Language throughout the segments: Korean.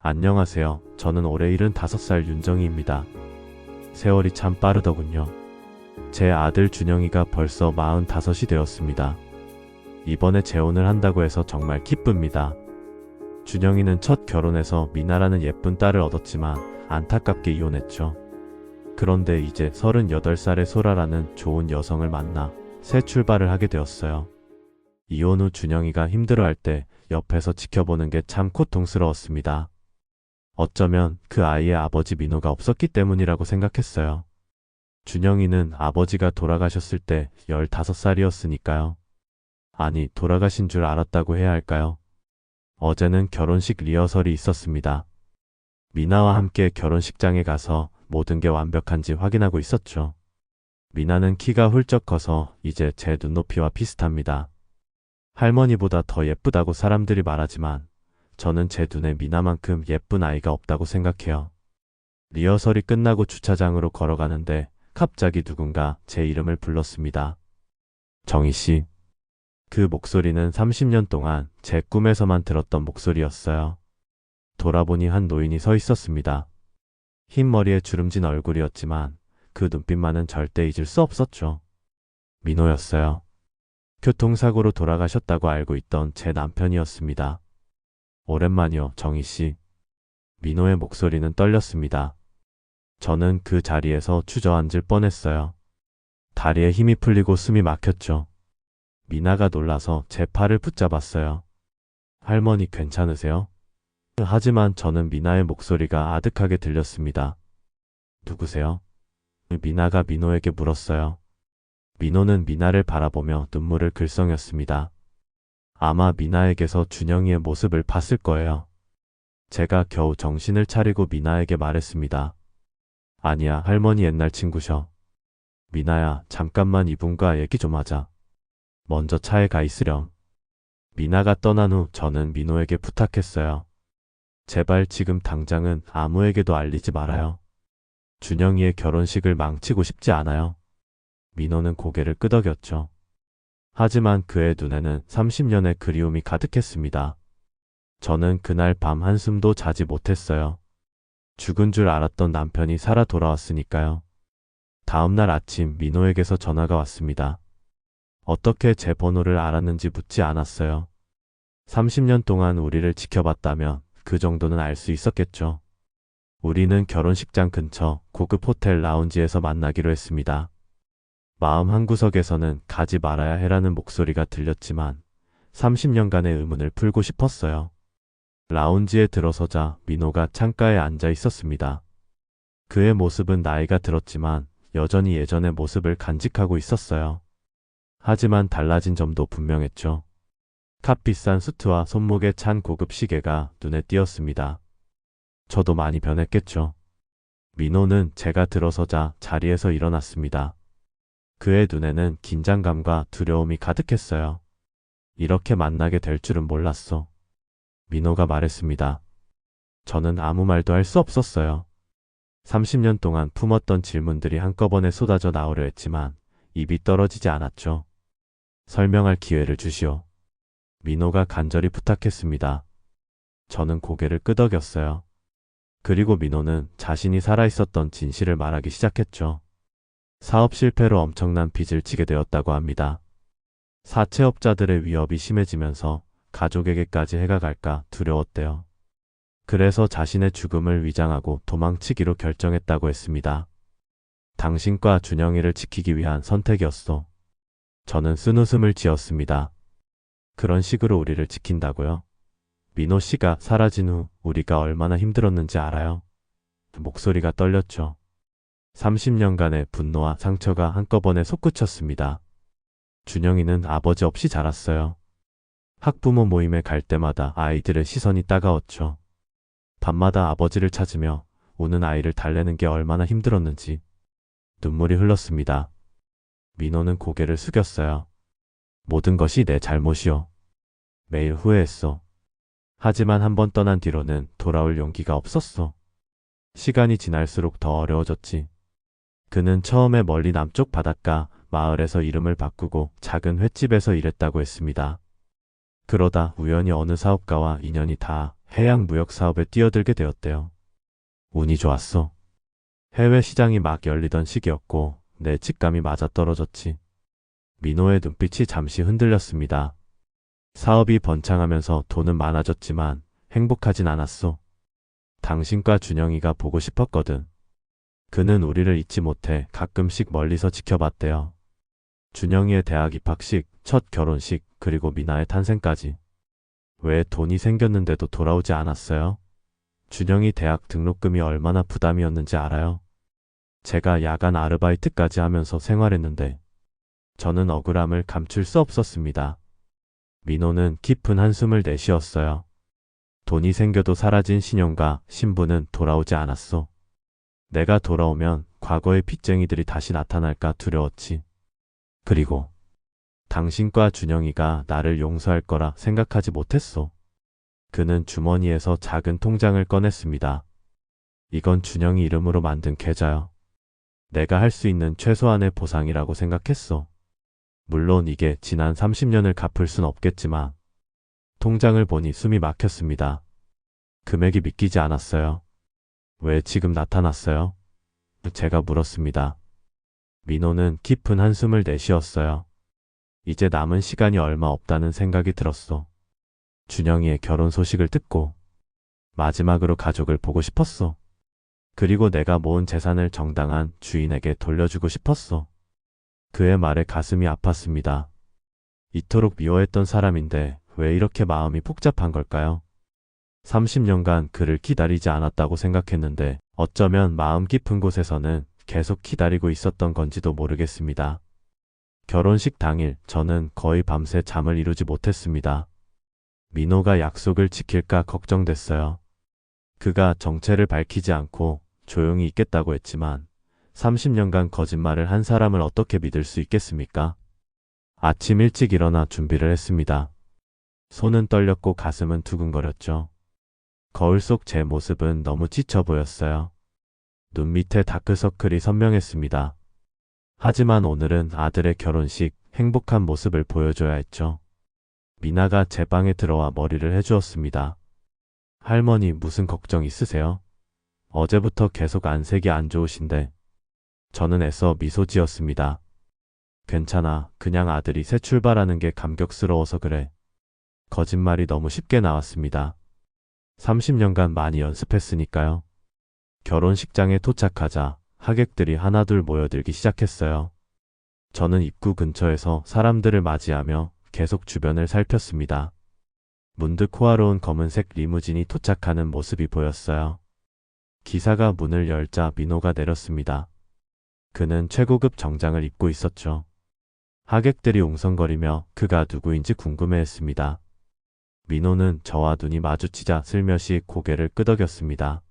안녕하세요. 저는 올해 75살 윤정희입니다. 세월이 참 빠르더군요. 제 아들 준영이가 벌써 45이 되었습니다. 이번에 재혼을 한다고 해서 정말 기쁩니다. 준영이는 첫 결혼에서 미나라는 예쁜 딸을 얻었지만 안타깝게 이혼했죠. 그런데 이제 38살의 소라라는 좋은 여성을 만나 새 출발을 하게 되었어요. 이혼 후 준영이가 힘들어할 때 옆에서 지켜보는 게 참 고통스러웠습니다. 어쩌면 그 아이의 아버지 민호가 없었기 때문이라고 생각했어요. 준영이는 아버지가 돌아가셨을 때 15살이었으니까요. 아니, 돌아가신 줄 알았다고 해야 할까요? 어제는 결혼식 리허설이 있었습니다. 미나와 함께 결혼식장에 가서 모든 게 완벽한지 확인하고 있었죠. 미나는 키가 훌쩍 커서 이제 제 눈높이와 비슷합니다. 할머니보다 더 예쁘다고 사람들이 말하지만 저는 제 눈에 미나만큼 예쁜 아이가 없다고 생각해요. 리허설이 끝나고 주차장으로 걸어가는데 갑자기 누군가 제 이름을 불렀습니다. 정희 씨. 그 목소리는 30년 동안 제 꿈에서만 들었던 목소리였어요. 돌아보니 한 노인이 서 있었습니다. 흰 머리에 주름진 얼굴이었지만 그 눈빛만은 절대 잊을 수 없었죠. 민호였어요. 교통사고로 돌아가셨다고 알고 있던 제 남편이었습니다. 오랜만이요, 정희 씨. 민호의 목소리는 떨렸습니다. 저는 그 자리에서 주저앉을 뻔했어요. 다리에 힘이 풀리고 숨이 막혔죠. 미나가 놀라서 제 팔을 붙잡았어요. 할머니 괜찮으세요? 하지만 저는 미나의 목소리가 아득하게 들렸습니다. 누구세요? 미나가 민호에게 물었어요. 민호는 미나를 바라보며 눈물을 글썽였습니다. 아마 미나에게서 준영이의 모습을 봤을 거예요. 제가 겨우 정신을 차리고 미나에게 말했습니다. 아니야, 할머니 옛날 친구셔. 미나야, 잠깐만 이분과 얘기 좀 하자. 먼저 차에 가 있으렴. 미나가 떠난 후 저는 민호에게 부탁했어요. 제발 지금 당장은 아무에게도 알리지 말아요. 준영이의 결혼식을 망치고 싶지 않아요. 민호는 고개를 끄덕였죠. 하지만 그의 눈에는 30년의 그리움이 가득했습니다. 저는 그날 밤 한숨도 자지 못했어요. 죽은 줄 알았던 남편이 살아 돌아왔으니까요. 다음날 아침 민호에게서 전화가 왔습니다. 어떻게 제 번호를 알았는지 묻지 않았어요. 30년 동안 우리를 지켜봤다면 그 정도는 알 수 있었겠죠. 우리는 결혼식장 근처 고급 호텔 라운지에서 만나기로 했습니다. 마음 한구석에서는 가지 말아야 해라는 목소리가 들렸지만 30년간의 의문을 풀고 싶었어요. 라운지에 들어서자 민호가 창가에 앉아 있었습니다. 그의 모습은 나이가 들었지만 여전히 예전의 모습을 간직하고 있었어요. 하지만 달라진 점도 분명했죠. 값비싼 수트와 손목에 찬 고급 시계가 눈에 띄었습니다. 저도 많이 변했겠죠. 민호는 제가 들어서자 자리에서 일어났습니다. 그의 눈에는 긴장감과 두려움이 가득했어요. 이렇게 만나게 될 줄은 몰랐어. 민호가 말했습니다. 저는 아무 말도 할 수 없었어요. 30년 동안 품었던 질문들이 한꺼번에 쏟아져 나오려 했지만 입이 떨어지지 않았죠. 설명할 기회를 주시오. 민호가 간절히 부탁했습니다. 저는 고개를 끄덕였어요. 그리고 민호는 자신이 살아있었던 진실을 말하기 시작했죠. 사업 실패로 엄청난 빚을 지게 되었다고 합니다. 사채업자들의 위협이 심해지면서 가족에게까지 해가 갈까 두려웠대요. 그래서 자신의 죽음을 위장하고 도망치기로 결정했다고 했습니다. 당신과 준영이를 지키기 위한 선택이었어. 저는 쓴웃음을 지었습니다. 그런 식으로 우리를 지킨다고요? 민호 씨가 사라진 후 우리가 얼마나 힘들었는지 알아요? 목소리가 떨렸죠. 30년간의 분노와 상처가 한꺼번에 솟구쳤습니다. 준영이는 아버지 없이 자랐어요. 학부모 모임에 갈 때마다 아이들의 시선이 따가웠죠. 밤마다 아버지를 찾으며 우는 아이를 달래는 게 얼마나 힘들었는지 눈물이 흘렀습니다. 민호는 고개를 숙였어요. 모든 것이 내 잘못이요. 매일 후회했어. 하지만 한 번 떠난 뒤로는 돌아올 용기가 없었어. 시간이 지날수록 더 어려워졌지. 그는 처음에 멀리 남쪽 바닷가 마을에서 이름을 바꾸고 작은 횟집에서 일했다고 했습니다. 그러다 우연히 어느 사업가와 인연이 다 해양 무역 사업에 뛰어들게 되었대요. 운이 좋았어. 해외 시장이 막 열리던 시기였고 내 직감이 맞아떨어졌지. 민호의 눈빛이 잠시 흔들렸습니다. 사업이 번창하면서 돈은 많아졌지만 행복하진 않았어. 당신과 준영이가 보고 싶었거든. 그는 우리를 잊지 못해 가끔씩 멀리서 지켜봤대요. 준영이의 대학 입학식, 첫 결혼식, 그리고 미나의 탄생까지. 왜 돈이 생겼는데도 돌아오지 않았어요? 준영이 대학 등록금이 얼마나 부담이었는지 알아요? 제가 야간 아르바이트까지 하면서 생활했는데 저는 억울함을 감출 수 없었습니다. 민호는 깊은 한숨을 내쉬었어요. 돈이 생겨도 사라진 신용과 신분은 돌아오지 않았어. 내가 돌아오면 과거의 빚쟁이들이 다시 나타날까 두려웠지. 그리고 당신과 준영이가 나를 용서할 거라 생각하지 못했어. 그는 주머니에서 작은 통장을 꺼냈습니다. 이건 준영이 이름으로 만든 계좌요. 내가 할 수 있는 최소한의 보상이라고 생각했어. 물론 이게 지난 30년을 갚을 순 없겠지만 통장을 보니 숨이 막혔습니다. 금액이 믿기지 않았어요. 왜 지금 나타났어요? 제가 물었습니다. 민호는 깊은 한숨을 내쉬었어요. 이제 남은 시간이 얼마 없다는 생각이 들었어. 준영이의 결혼 소식을 듣고 마지막으로 가족을 보고 싶었어. 그리고 내가 모은 재산을 정당한 주인에게 돌려주고 싶었어. 그의 말에 가슴이 아팠습니다. 이토록 미워했던 사람인데 왜 이렇게 마음이 복잡한 걸까요? 30년간 그를 기다리지 않았다고 생각했는데 어쩌면 마음 깊은 곳에서는 계속 기다리고 있었던 건지도 모르겠습니다. 결혼식 당일 저는 거의 밤새 잠을 이루지 못했습니다. 민호가 약속을 지킬까 걱정됐어요. 그가 정체를 밝히지 않고 조용히 있겠다고 했지만 30년간 거짓말을 한 사람을 어떻게 믿을 수 있겠습니까? 아침 일찍 일어나 준비를 했습니다. 손은 떨렸고 가슴은 두근거렸죠. 거울 속 제 모습은 너무 지쳐 보였어요. 눈 밑에 다크서클이 선명했습니다. 하지만 오늘은 아들의 결혼식, 행복한 모습을 보여줘야 했죠. 미나가 제 방에 들어와 머리를 해주었습니다. 할머니 무슨 걱정 있으세요? 어제부터 계속 안색이 안 좋으신데. 저는 애써 미소 지었습니다. 괜찮아. 그냥 아들이 새 출발하는 게 감격스러워서 그래. 거짓말이 너무 쉽게 나왔습니다. 30년간 많이 연습했으니까요. 결혼식장에 도착하자 하객들이 하나둘 모여들기 시작했어요. 저는 입구 근처에서 사람들을 맞이하며 계속 주변을 살폈습니다. 문득 호화로운 검은색 리무진이 도착하는 모습이 보였어요. 기사가 문을 열자 민호가 내렸습니다. 그는 최고급 정장을 입고 있었죠. 하객들이 웅성거리며 그가 누구인지 궁금해했습니다. 민호는 저와 눈이 마주치자 슬며시 고개를 끄덕였습니다.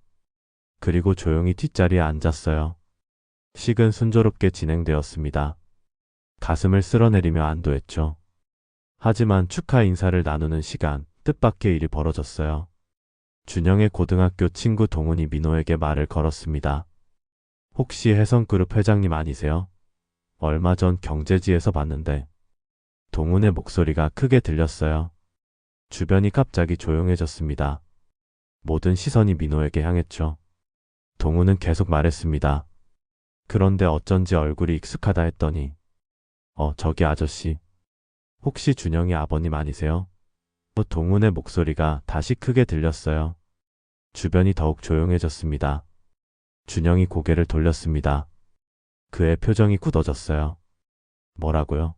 그리고 조용히 뒷자리에 앉았어요. 식은 순조롭게 진행되었습니다. 가슴을 쓸어내리며 안도했죠. 하지만 축하 인사를 나누는 시간, 뜻밖의 일이 벌어졌어요. 준영의 고등학교 친구 동훈이 민호에게 말을 걸었습니다. 혹시 혜성그룹 회장님 아니세요? 얼마 전 경제지에서 봤는데. 동훈의 목소리가 크게 들렸어요. 주변이 갑자기 조용해졌습니다. 모든 시선이 민호에게 향했죠. 동훈은 계속 말했습니다. 그런데 어쩐지 얼굴이 익숙하다 했더니 저기 아저씨. 혹시 준영이 아버님 아니세요? 동훈의 목소리가 다시 크게 들렸어요. 주변이 더욱 조용해졌습니다. 준영이 고개를 돌렸습니다. 그의 표정이 굳어졌어요. 뭐라고요?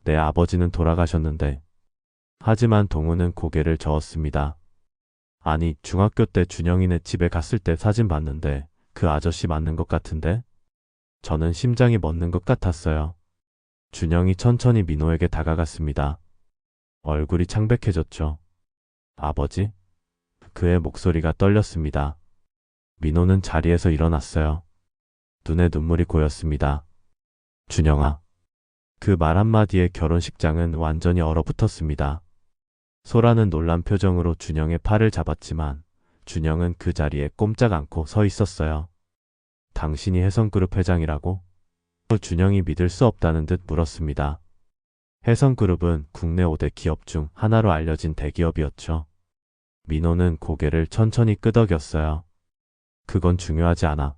내 아버지는 돌아가셨는데. 하지만 동훈은 고개를 저었습니다. 아니, 중학교 때 준영이네 집에 갔을 때 사진 봤는데 그 아저씨 맞는 것 같은데? 저는 심장이 멎는 것 같았어요. 준영이 천천히 민호에게 다가갔습니다. 얼굴이 창백해졌죠. 아버지? 그의 목소리가 떨렸습니다. 민호는 자리에서 일어났어요. 눈에 눈물이 고였습니다. 준영아. 그 말 한마디에 결혼식장은 완전히 얼어붙었습니다. 소라는 놀란 표정으로 준영의 팔을 잡았지만 준영은 그 자리에 꼼짝 않고 서 있었어요. 당신이 혜성그룹 회장이라고? 준영이 믿을 수 없다는 듯 물었습니다. 혜성그룹은 국내 5대 기업 중 하나로 알려진 대기업이었죠. 민호는 고개를 천천히 끄덕였어요. 그건 중요하지 않아.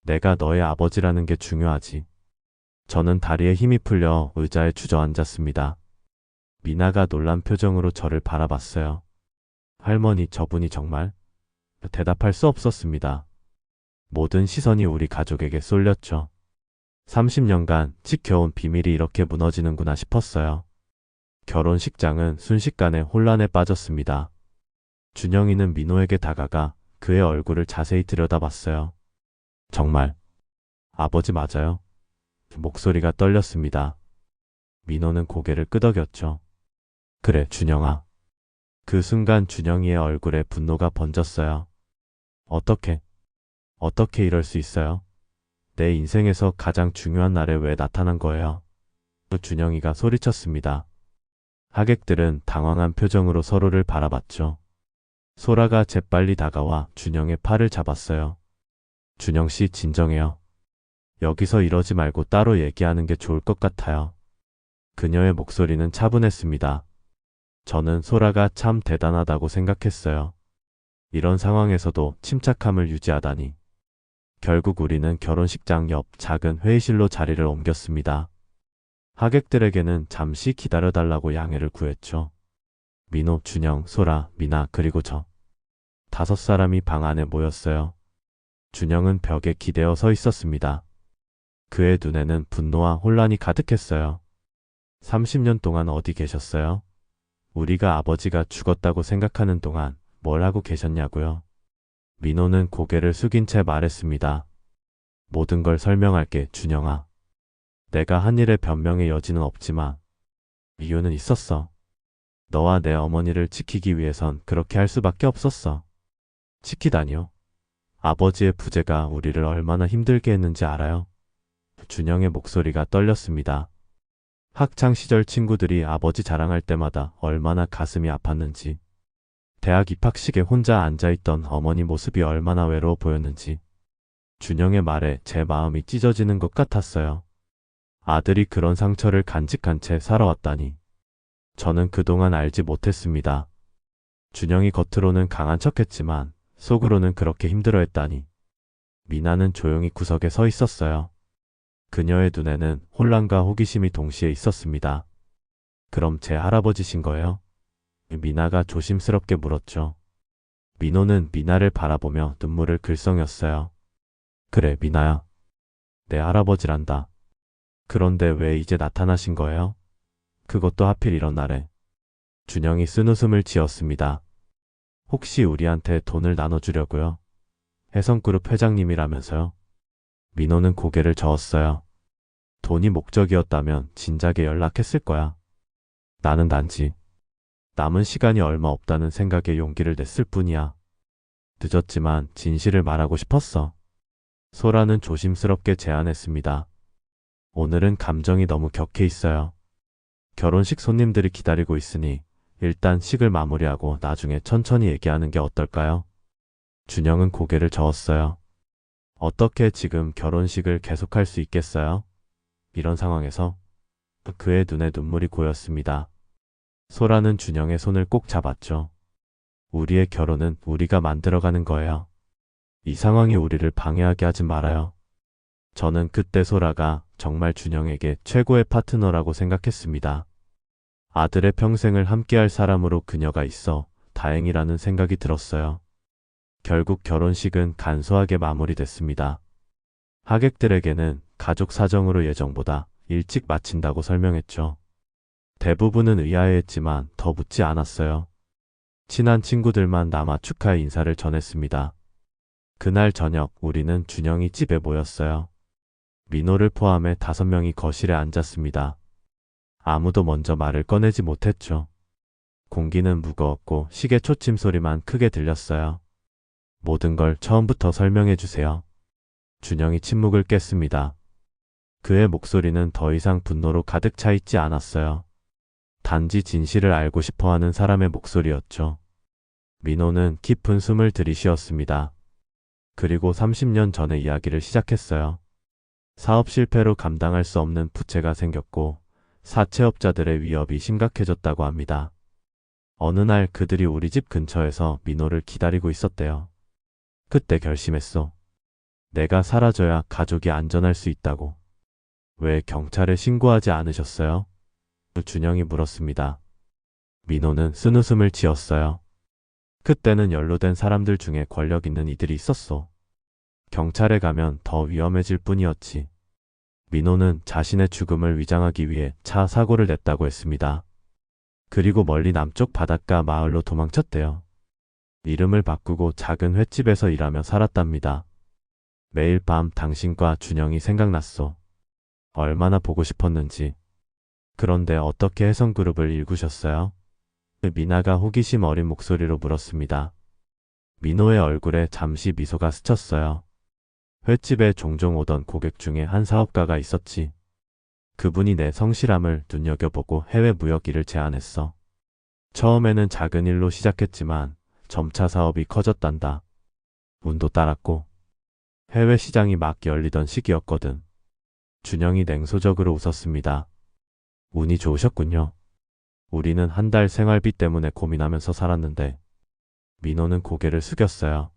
내가 너의 아버지라는 게 중요하지. 저는 다리에 힘이 풀려 의자에 주저앉았습니다. 미나가 놀란 표정으로 저를 바라봤어요. 할머니, 저분이 정말? 대답할 수 없었습니다. 모든 시선이 우리 가족에게 쏠렸죠. 30년간 지켜온 비밀이 이렇게 무너지는구나 싶었어요. 결혼식장은 순식간에 혼란에 빠졌습니다. 준영이는 민호에게 다가가 그의 얼굴을 자세히 들여다봤어요. 정말 아버지 맞아요? 목소리가 떨렸습니다. 민호는 고개를 끄덕였죠. 그래, 준영아. 그 순간 준영이의 얼굴에 분노가 번졌어요. 어떻게 이럴 수 있어요? 내 인생에서 가장 중요한 날에 왜 나타난 거예요? 준영이가 소리쳤습니다. 하객들은 당황한 표정으로 서로를 바라봤죠. 소라가 재빨리 다가와 준영의 팔을 잡았어요. 준영 씨, 진정해요. 여기서 이러지 말고 따로 얘기하는 게 좋을 것 같아요. 그녀의 목소리는 차분했습니다. 저는 소라가 참 대단하다고 생각했어요. 이런 상황에서도 침착함을 유지하다니. 결국 우리는 결혼식장 옆 작은 회의실로 자리를 옮겼습니다. 하객들에게는 잠시 기다려달라고 양해를 구했죠. 민호, 준영, 소라, 미나, 그리고 저. 5사람이 방 안에 모였어요. 준영은 벽에 기대어 서 있었습니다. 그의 눈에는 분노와 혼란이 가득했어요. 30년 동안 어디 계셨어요? 우리가 아버지가 죽었다고 생각하는 동안 뭘 하고 계셨냐고요? 민호는 고개를 숙인 채 말했습니다. 모든 걸 설명할게, 준영아. 내가 한 일에 변명의 여지는 없지만 이유는 있었어. 너와 내 어머니를 지키기 위해선 그렇게 할 수밖에 없었어. 지키다니요? 아버지의 부재가 우리를 얼마나 힘들게 했는지 알아요? 준영의 목소리가 떨렸습니다. 학창 시절 친구들이 아버지 자랑할 때마다 얼마나 가슴이 아팠는지, 대학 입학식에 혼자 앉아있던 어머니 모습이 얼마나 외로워 보였는지, 준영의 말에 제 마음이 찢어지는 것 같았어요. 아들이 그런 상처를 간직한 채 살아왔다니. 저는 그동안 알지 못했습니다. 준영이 겉으로는 강한 척했지만 속으로는 그렇게 힘들어했다니. 미나는 조용히 구석에 서 있었어요. 그녀의 눈에는 혼란과 호기심이 동시에 있었습니다. 그럼 제 할아버지신 거예요? 미나가 조심스럽게 물었죠. 민호는 미나를 바라보며 눈물을 글썽였어요. 그래, 미나야. 내 할아버지란다. 그런데 왜 이제 나타나신 거예요? 그것도 하필 이런 날에. 준영이 쓴웃음을 지었습니다. 혹시 우리한테 돈을 나눠주려고요? 혜성그룹 회장님이라면서요? 민호는 고개를 저었어요. 돈이 목적이었다면 진작에 연락했을 거야. 나는 단지 남은 시간이 얼마 없다는 생각에 용기를 냈을 뿐이야. 늦었지만 진실을 말하고 싶었어. 소라는 조심스럽게 제안했습니다. 오늘은 감정이 너무 격해 있어요. 결혼식 손님들이 기다리고 있으니 일단 식을 마무리하고 나중에 천천히 얘기하는 게 어떨까요? 준영은 고개를 저었어요. 어떻게 지금 결혼식을 계속할 수 있겠어요? 이런 상황에서. 그의 눈에 눈물이 고였습니다. 소라는 준영의 손을 꼭 잡았죠. 우리의 결혼은 우리가 만들어가는 거예요. 이 상황이 우리를 방해하게 하지 말아요. 저는 그때 소라가 정말 준영에게 최고의 파트너라고 생각했습니다. 아들의 평생을 함께할 사람으로 그녀가 있어 다행이라는 생각이 들었어요. 결국 결혼식은 간소하게 마무리됐습니다. 하객들에게는 가족 사정으로 예정보다 일찍 마친다고 설명했죠. 대부분은 의아해했지만 더 묻지 않았어요. 친한 친구들만 남아 축하의 인사를 전했습니다. 그날 저녁 우리는 준영이 집에 모였어요. 민호를 포함해 5명이 거실에 앉았습니다. 아무도 먼저 말을 꺼내지 못했죠. 공기는 무거웠고 시계 초침 소리만 크게 들렸어요. 모든 걸 처음부터 설명해 주세요. 준영이 침묵을 깼습니다. 그의 목소리는 더 이상 분노로 가득 차 있지 않았어요. 단지 진실을 알고 싶어하는 사람의 목소리였죠. 민호는 깊은 숨을 들이쉬었습니다. 그리고 30년 전의 이야기를 시작했어요. 사업 실패로 감당할 수 없는 부채가 생겼고 사채업자들의 위협이 심각해졌다고 합니다. 어느 날 그들이 우리 집 근처에서 민호를 기다리고 있었대요. 그때 결심했어. 내가 사라져야 가족이 안전할 수 있다고. 왜 경찰에 신고하지 않으셨어요? 준영이 물었습니다. 민호는 쓴웃음을 지었어요. 그때는 연루된 사람들 중에 권력 있는 이들이 있었어. 경찰에 가면 더 위험해질 뿐이었지. 민호는 자신의 죽음을 위장하기 위해 차 사고를 냈다고 했습니다. 그리고 멀리 남쪽 바닷가 마을로 도망쳤대요. 이름을 바꾸고 작은 횟집에서 일하며 살았답니다. 매일 밤 당신과 준영이 생각났어. 얼마나 보고 싶었는지. 그런데 어떻게 혜성그룹을 일구셨어요? 미나가 호기심 어린 목소리로 물었습니다. 민호의 얼굴에 잠시 미소가 스쳤어요. 횟집에 종종 오던 고객 중에 한 사업가가 있었지. 그분이 내 성실함을 눈여겨보고 해외 무역 일을 제안했어. 처음에는 작은 일로 시작했지만 점차 사업이 커졌단다. 운도 따랐고 해외 시장이 막 열리던 시기였거든. 준영이 냉소적으로 웃었습니다. 운이 좋으셨군요. 우리는 한 달 생활비 때문에 고민하면서 살았는데. 민호는 고개를 숙였어요.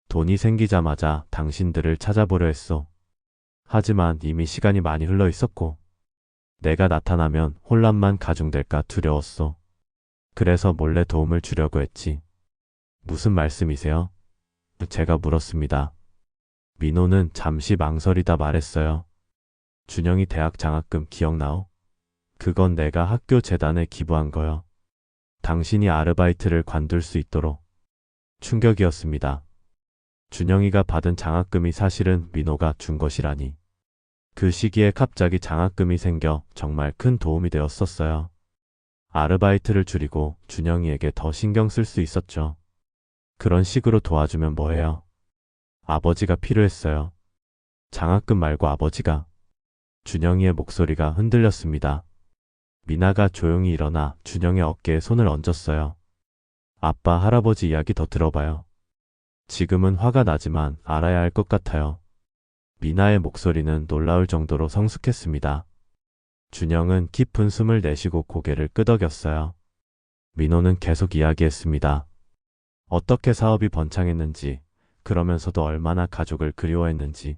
돈이 생기자마자 당신들을 찾아보려 했어. 하지만 이미 시간이 많이 흘러 있었고 내가 나타나면 혼란만 가중될까 두려웠어. 그래서 몰래 도움을 주려고 했지. 무슨 말씀이세요? 제가 물었습니다. 민호는 잠시 망설이다 말했어요. 준영이 대학 장학금 기억나오? 그건 내가 학교 재단에 기부한 거요. 당신이 아르바이트를 관둘 수 있도록. 충격이었습니다. 준영이가 받은 장학금이 사실은 민호가 준 것이라니. 그 시기에 갑자기 장학금이 생겨 정말 큰 도움이 되었었어요. 아르바이트를 줄이고 준영이에게 더 신경 쓸 수 있었죠. 그런 식으로 도와주면 뭐해요? 아버지가 필요했어요. 장학금 말고 아버지가. 준영이의 목소리가 흔들렸습니다. 미나가 조용히 일어나 준영의 어깨에 손을 얹었어요. 아빠, 할아버지 이야기 더 들어봐요. 지금은 화가 나지만 알아야 할 것 같아요. 미나의 목소리는 놀라울 정도로 성숙했습니다. 준영은 깊은 숨을 내쉬고 고개를 끄덕였어요. 민호는 계속 이야기했습니다. 어떻게 사업이 번창했는지, 그러면서도 얼마나 가족을 그리워했는지.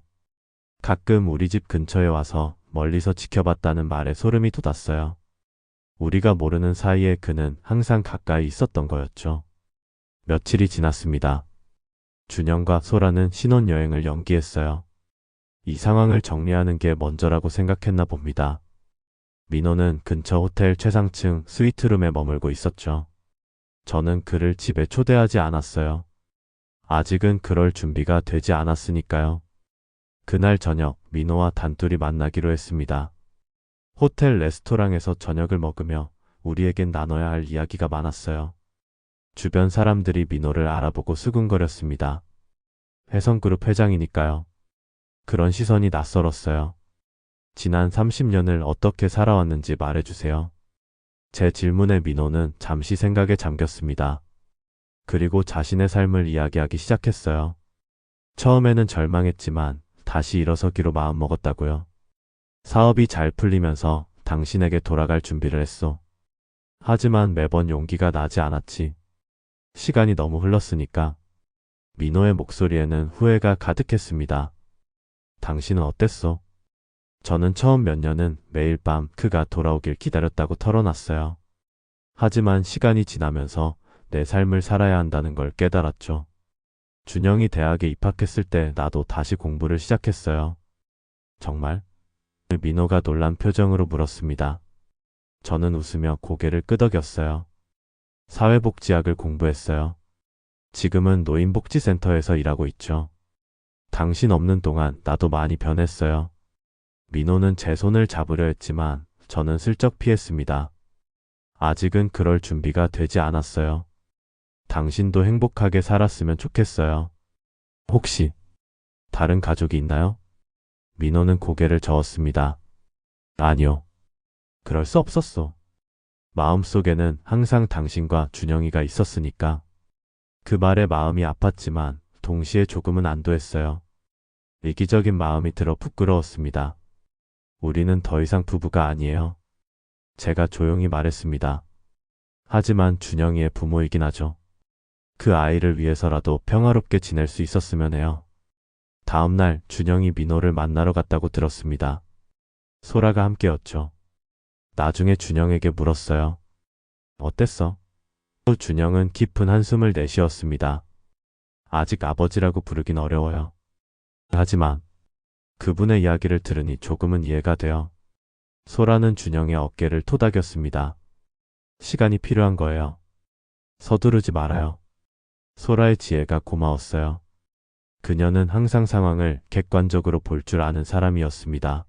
가끔 우리 집 근처에 와서 멀리서 지켜봤다는 말에 소름이 돋았어요. 우리가 모르는 사이에 그는 항상 가까이 있었던 거였죠. 며칠이 지났습니다. 준영과 소라는 신혼여행을 연기했어요. 이 상황을 정리하는 게 먼저라고 생각했나 봅니다. 민호는 근처 호텔 최상층 스위트룸에 머물고 있었죠. 저는 그를 집에 초대하지 않았어요. 아직은 그럴 준비가 되지 않았으니까요. 그날 저녁 민호와 단둘이 만나기로 했습니다. 호텔 레스토랑에서 저녁을 먹으며 우리에겐 나눠야 할 이야기가 많았어요. 주변 사람들이 민호를 알아보고 수군거렸습니다. 혜성그룹 회장이니까요. 그런 시선이 낯설었어요. 지난 30년을 어떻게 살아왔는지 말해주세요. 제 질문에 민호는 잠시 생각에 잠겼습니다. 그리고 자신의 삶을 이야기하기 시작했어요. 처음에는 절망했지만 다시 일어서기로 마음먹었다고요. 사업이 잘 풀리면서 당신에게 돌아갈 준비를 했소. 하지만 매번 용기가 나지 않았지. 시간이 너무 흘렀으니까. 민호의 목소리에는 후회가 가득했습니다. 당신은 어땠어? 저는 처음 몇 년은 매일 밤 그가 돌아오길 기다렸다고 털어놨어요. 하지만 시간이 지나면서 내 삶을 살아야 한다는 걸 깨달았죠. 준영이 대학에 입학했을 때 나도 다시 공부를 시작했어요. 정말? 민호가 놀란 표정으로 물었습니다. 저는 웃으며 고개를 끄덕였어요. 사회복지학을 공부했어요. 지금은 노인복지센터에서 일하고 있죠. 당신 없는 동안 나도 많이 변했어요. 민호는 제 손을 잡으려 했지만 저는 슬쩍 피했습니다. 아직은 그럴 준비가 되지 않았어요. 당신도 행복하게 살았으면 좋겠어요. 혹시 다른 가족이 있나요? 민호는 고개를 저었습니다. 아니요. 그럴 수 없었어. 마음속에는 항상 당신과 준영이가 있었으니까. 그 말에 마음이 아팠지만 동시에 조금은 안도했어요. 이기적인 마음이 들어 부끄러웠습니다. 우리는 더 이상 부부가 아니에요. 제가 조용히 말했습니다. 하지만 준영이의 부모이긴 하죠. 그 아이를 위해서라도 평화롭게 지낼 수 있었으면 해요. 다음날 준영이 민호를 만나러 갔다고 들었습니다. 소라가 함께였죠. 나중에 준영에게 물었어요. 어땠어? 또 준영은 깊은 한숨을 내쉬었습니다. 아직 아버지라고 부르긴 어려워요. 하지만 그분의 이야기를 들으니 조금은 이해가 돼요. 소라는 준영의 어깨를 토닥였습니다. 시간이 필요한 거예요. 서두르지 말아요. 소라의 지혜가 고마웠어요. 그녀는 항상 상황을 객관적으로 볼 줄 아는 사람이었습니다.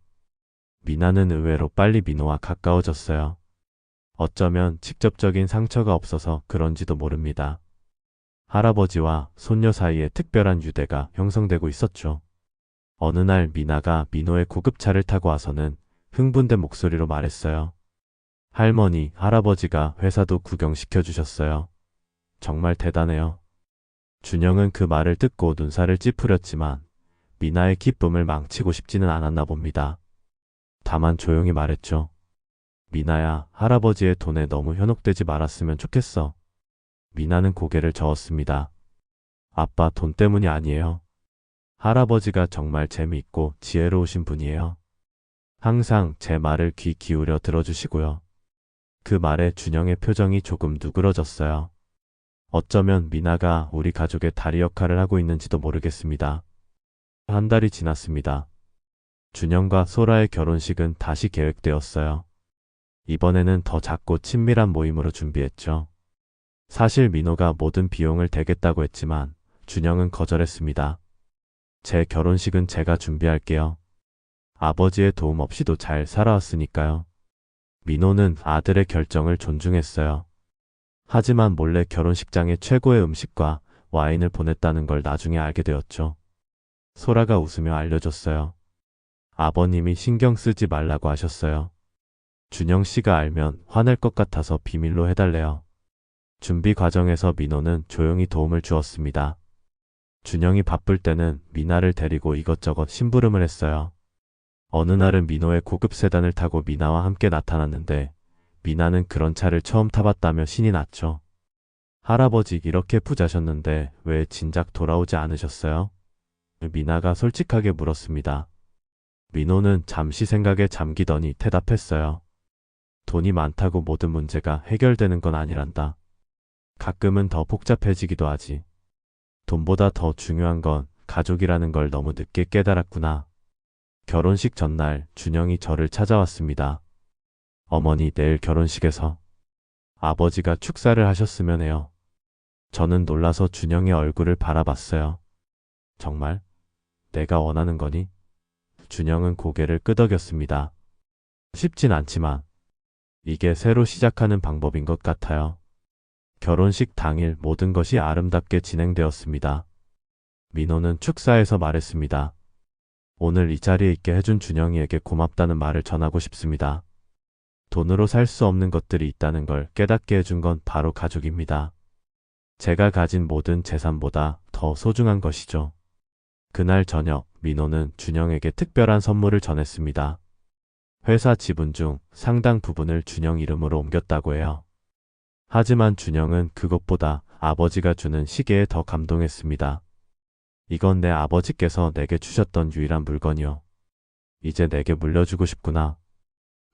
미나는 의외로 빨리 민호와 가까워졌어요. 어쩌면 직접적인 상처가 없어서 그런지도 모릅니다. 할아버지와 손녀 사이에 특별한 유대가 형성되고 있었죠. 어느 날 미나가 민호의 구급차를 타고 와서는 흥분된 목소리로 말했어요. 할머니, 할아버지가 회사도 구경시켜 주셨어요. 정말 대단해요. 준영은 그 말을 듣고 눈살을 찌푸렸지만 미나의 기쁨을 망치고 싶지는 않았나 봅니다. 다만 조용히 말했죠. 미나야, 할아버지의 돈에 너무 현혹되지 말았으면 좋겠어. 미나는 고개를 저었습니다. 아빠, 돈 때문이 아니에요. 할아버지가 정말 재미있고 지혜로우신 분이에요. 항상 제 말을 귀 기울여 들어주시고요. 그 말에 준영의 표정이 조금 누그러졌어요. 어쩌면 미나가 우리 가족의 다리 역할을 하고 있는지도 모르겠습니다. 한 달이 지났습니다. 준영과 소라의 결혼식은 다시 계획되었어요. 이번에는 더 작고 친밀한 모임으로 준비했죠. 사실 민호가 모든 비용을 대겠다고 했지만 준영은 거절했습니다. 제 결혼식은 제가 준비할게요. 아버지의 도움 없이도 잘 살아왔으니까요. 민호는 아들의 결정을 존중했어요. 하지만 몰래 결혼식장에 최고의 음식과 와인을 보냈다는 걸 나중에 알게 되었죠. 소라가 웃으며 알려줬어요. 아버님이 신경 쓰지 말라고 하셨어요. 준영 씨가 알면 화낼 것 같아서 비밀로 해달래요. 준비 과정에서 민호는 조용히 도움을 주었습니다. 준영이 바쁠 때는 미나를 데리고 이것저것 심부름을 했어요. 어느 날은 민호의 고급 세단을 타고 미나와 함께 나타났는데 미나는 그런 차를 처음 타봤다며 신이 났죠. 할아버지, 이렇게 부자셨는데 왜 진작 돌아오지 않으셨어요? 미나가 솔직하게 물었습니다. 민호는 잠시 생각에 잠기더니 대답했어요. 돈이 많다고 모든 문제가 해결되는 건 아니란다. 가끔은 더 복잡해지기도 하지. 돈보다 더 중요한 건 가족이라는 걸 너무 늦게 깨달았구나. 결혼식 전날 준영이 저를 찾아왔습니다. 어머니, 내일 결혼식에서 아버지가 축사를 하셨으면 해요. 저는 놀라서 준영의 얼굴을 바라봤어요. 정말? 내가 원하는 거니? 준영은 고개를 끄덕였습니다. 쉽진 않지만 이게 새로 시작하는 방법인 것 같아요. 결혼식 당일 모든 것이 아름답게 진행되었습니다. 민호는 축사에서 말했습니다. 오늘 이 자리에 있게 해준 준영이에게 고맙다는 말을 전하고 싶습니다. 돈으로 살 수 없는 것들이 있다는 걸 깨닫게 해준 건 바로 가족입니다. 제가 가진 모든 재산보다 더 소중한 것이죠. 그날 저녁 민호는 준영에게 특별한 선물을 전했습니다. 회사 지분 중 상당 부분을 준영 이름으로 옮겼다고 해요. 하지만 준영은 그것보다 아버지가 주는 시계에 더 감동했습니다. 이건 내 아버지께서 내게 주셨던 유일한 물건이요. 이제 내게 물려주고 싶구나.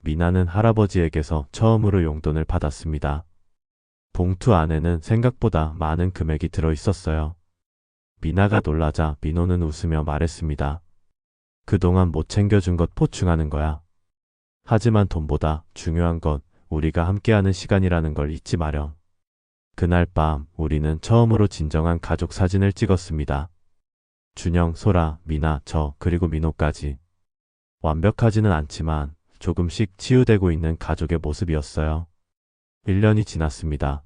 미나는 할아버지에게서 처음으로 용돈을 받았습니다. 봉투 안에는 생각보다 많은 금액이 들어 있었어요. 미나가 놀라자 민호는 웃으며 말했습니다. 그동안 못 챙겨준 것 보충하는 거야. 하지만 돈보다 중요한 건 우리가 함께하는 시간이라는 걸 잊지 마렴. 그날 밤 우리는 처음으로 진정한 가족 사진을 찍었습니다. 준영, 소라, 미나, 저, 그리고 민호까지. 완벽하지는 않지만 조금씩 치유되고 있는 가족의 모습이었어요. 1년이 지났습니다.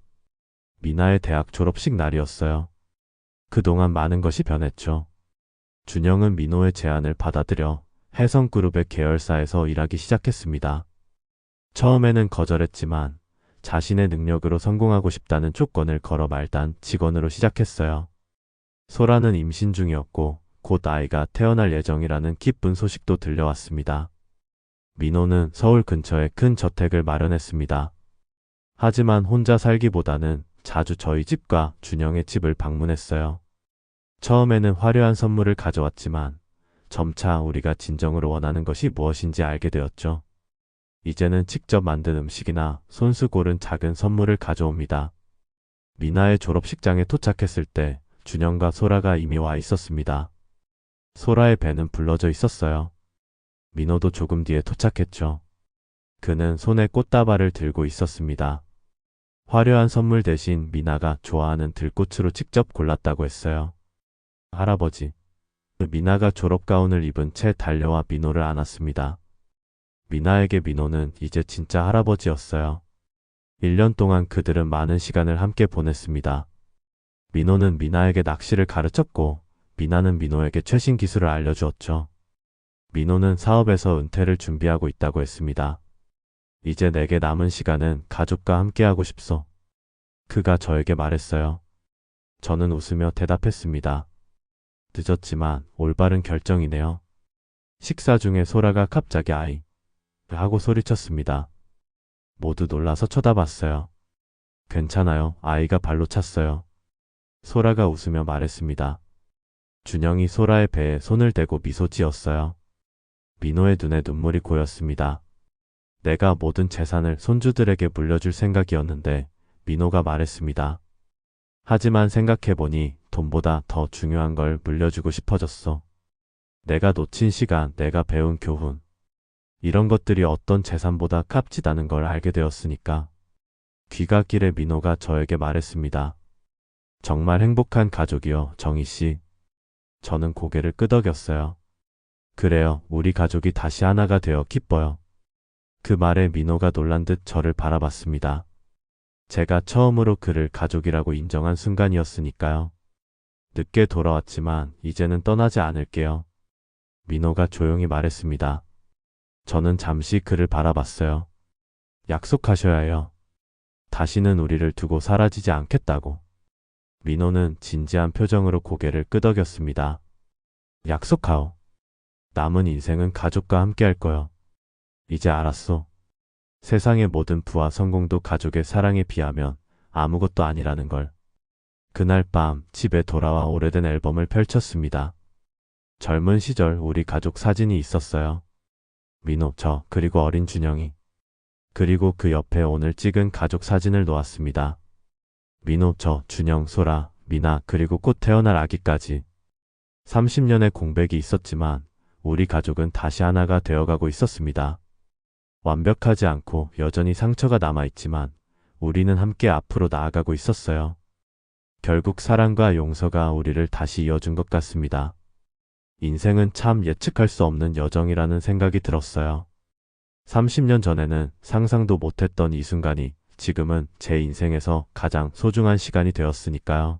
미나의 대학 졸업식 날이었어요. 그동안 많은 것이 변했죠. 준영은 민호의 제안을 받아들여 해성그룹의 계열사에서 일하기 시작했습니다. 처음에는 거절했지만 자신의 능력으로 성공하고 싶다는 조건을 걸어 말단 직원으로 시작했어요. 소라는 임신 중이었고 곧 아이가 태어날 예정이라는 기쁜 소식도 들려왔습니다. 민호는 서울 근처에 큰 저택을 마련했습니다. 하지만 혼자 살기보다는 자주 저희 집과 준영의 집을 방문했어요. 처음에는 화려한 선물을 가져왔지만 점차 우리가 진정으로 원하는 것이 무엇인지 알게 되었죠. 이제는 직접 만든 음식이나 손수 고른 작은 선물을 가져옵니다. 미나의 졸업식장에 도착했을 때 준영과 소라가 이미 와 있었습니다. 소라의 배는 불러져 있었어요. 민호도 조금 뒤에 도착했죠. 그는 손에 꽃다발을 들고 있었습니다. 화려한 선물 대신 미나가 좋아하는 들꽃으로 직접 골랐다고 했어요. 할아버지. 미나가 졸업가운을 입은 채 달려와 민호를 안았습니다. 미나에게 민호는 이제 진짜 할아버지였어요. 1년 동안 그들은 많은 시간을 함께 보냈습니다. 민호는 미나에게 낚시를 가르쳤고 미나는 민호에게 최신 기술을 알려주었죠. 민호는 사업에서 은퇴를 준비하고 있다고 했습니다. 이제 내게 남은 시간은 가족과 함께하고 싶소. 그가 저에게 말했어요. 저는 웃으며 대답했습니다. 늦었지만 올바른 결정이네요. 식사 중에 소라가 갑자기 아이 하고 소리쳤습니다. 모두 놀라서 쳐다봤어요. 괜찮아요. 아이가 발로 찼어요. 소라가 웃으며 말했습니다. 준영이 소라의 배에 손을 대고 미소 지었어요. 민호의 눈에 눈물이 고였습니다. 내가 모든 재산을 손주들에게 물려줄 생각이었는데 민호가 말했습니다. 하지만 생각해보니 돈보다 더 중요한 걸 물려주고 싶어졌어. 내가 놓친 시간, 내가 배운 교훈. 이런 것들이 어떤 재산보다 값지다는 걸 알게 되었으니까. 귀갓길에 민호가 저에게 말했습니다. 정말 행복한 가족이요, 정희씨. 저는 고개를 끄덕였어요. 그래요, 우리 가족이 다시 하나가 되어 기뻐요. 그 말에 민호가 놀란 듯 저를 바라봤습니다. 제가 처음으로 그를 가족이라고 인정한 순간이었으니까요. 늦게 돌아왔지만 이제는 떠나지 않을게요. 민호가 조용히 말했습니다. 저는 잠시 그를 바라봤어요. 약속하셔야 해요. 다시는 우리를 두고 사라지지 않겠다고. 민호는 진지한 표정으로 고개를 끄덕였습니다. 약속하오. 남은 인생은 가족과 함께 할 거요. 이제 알았소. 세상의 모든 부와 성공도 가족의 사랑에 비하면 아무것도 아니라는 걸. 그날 밤 집에 돌아와 오래된 앨범을 펼쳤습니다. 젊은 시절 우리 가족 사진이 있었어요. 민호, 저, 그리고 어린 준영이. 그리고 그 옆에 오늘 찍은 가족 사진을 놓았습니다. 민호, 저, 준영, 소라, 미나, 그리고 곧 태어날 아기까지. 30년의 공백이 있었지만 우리 가족은 다시 하나가 되어가고 있었습니다. 완벽하지 않고 여전히 상처가 남아있지만 우리는 함께 앞으로 나아가고 있었어요. 결국 사랑과 용서가 우리를 다시 이어준 것 같습니다. 인생은 참 예측할 수 없는 여정이라는 생각이 들었어요. 30년 전에는 상상도 못했던 이 순간이 지금은 제 인생에서 가장 소중한 시간이 되었으니까요.